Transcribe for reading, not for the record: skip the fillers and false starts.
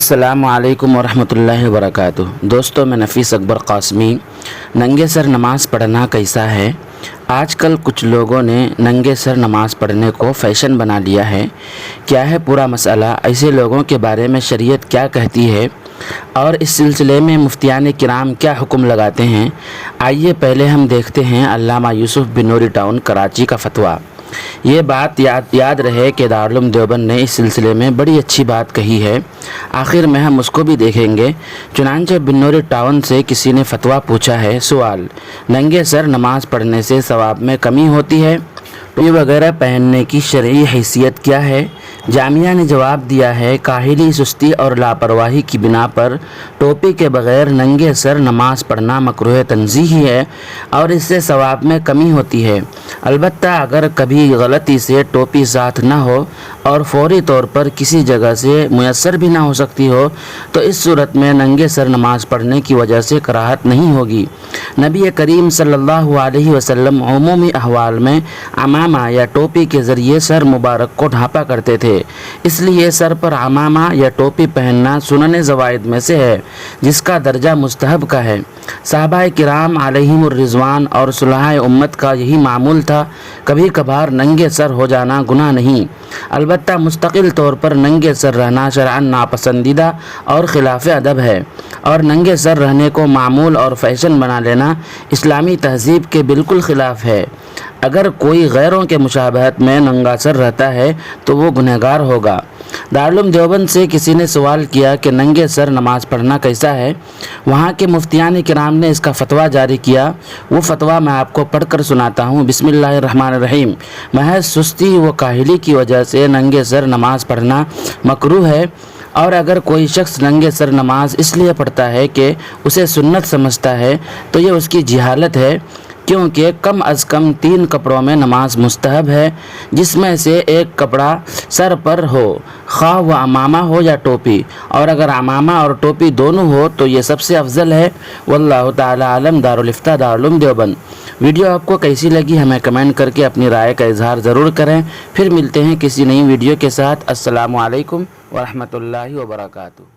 السلام علیکم ورحمۃ اللہ وبرکاتہ۔ دوستو، میں نفیس اکبر قاسمی۔ ننگے سر نماز پڑھنا کیسا ہے؟ آج کل کچھ لوگوں نے ننگے سر نماز پڑھنے کو فیشن بنا لیا ہے۔ کیا ہے پورا مسئلہ؟ ایسے لوگوں کے بارے میں شریعت کیا کہتی ہے اور اس سلسلے میں مفتیان کرام کیا حکم لگاتے ہیں؟ آئیے پہلے ہم دیکھتے ہیں علامہ یوسف بنوری ٹاؤن کراچی کا فتویٰ۔ یہ بات یاد رہے کہ دارالعلوم دیوبند نے اس سلسلے میں بڑی اچھی بات کہی ہے، آخر میں ہم اس کو بھی دیکھیں گے۔ چنانچہ بنوری ٹاؤن سے کسی نے فتویٰ پوچھا ہے۔ سوال: ننگے سر نماز پڑھنے سے ثواب میں کمی ہوتی ہے؟ ٹوپی وغیرہ پہننے کی شرعی حیثیت کیا ہے؟ جامعہ نے جواب دیا ہے، کاہلی، سستی اور لاپرواہی کی بنا پر ٹوپی کے بغیر ننگے سر نماز پڑھنا مکروہ تنزیہی ہے اور اس سے ثواب میں کمی ہوتی ہے۔ البتہ اگر کبھی غلطی سے ٹوپی ساتھ نہ ہو اور فوری طور پر کسی جگہ سے میسر بھی نہ ہو سکتی ہو تو اس صورت میں ننگے سر نماز پڑھنے کی وجہ سے کراہت نہیں ہوگی۔ نبی کریم صلی اللہ علیہ وسلم عمومی احوال میں عمامہ یا ٹوپی کے ذریعے سر مبارک کو ڈھانپا کرتے تھے، اس لیے سر پر عمامہ یا ٹوپی پہننا سنن زوائد میں سے ہے جس کا درجہ مستحب کا ہے۔ صحابہ کرام علیہم الرضوان اور صلحاء امت کا یہی معمول تھا۔ کبھی کبھار ننگے سر ہو جانا گناہ نہیں، البتہ مستقل طور پر ننگے سر رہنا شرعاً ناپسندیدہ اور خلاف ادب ہے، اور ننگے سر رہنے کو معمول اور فیشن بنا لینا اسلامی تہذیب کے بالکل خلاف ہے۔ اگر کوئی غیروں کے مشابہت میں ننگا سر رہتا ہے تو وہ گنہگار ہوگا۔ دارالعلوم دیوبند سے کسی نے سوال کیا کہ ننگے سر نماز پڑھنا کیسا ہے؟ وہاں کے مفتیان کرام نے اس کا فتویٰ جاری کیا۔ وہ فتویٰ میں آپ کو پڑھ کر سناتا ہوں۔ بسم اللہ الرحمن الرحیم۔ محض سستی و کاہلی کی وجہ سے ننگے سر نماز پڑھنا مکروہ ہے، اور اگر کوئی شخص ننگے سر نماز اس لیے پڑھتا ہے کہ اسے سنت سمجھتا ہے تو یہ اس کی جہالت ہے، کیونکہ کم از کم 3 کپڑوں میں نماز مستحب ہے، جس میں سے ایک کپڑا سر پر ہو، خواہ وہ عمامہ ہو یا ٹوپی، اور اگر عمامہ اور ٹوپی دونوں ہو تو یہ سب سے افضل ہے۔ واللہ تعالی عالم۔ دارالفتہ دارالعلوم دیوبند۔ ویڈیو آپ کو کیسی لگی ہمیں کمنٹ کر کے اپنی رائے کا اظہار ضرور کریں۔ پھر ملتے ہیں کسی نئی ویڈیو کے ساتھ۔ السلام علیکم ورحمۃ اللہ وبرکاتہ۔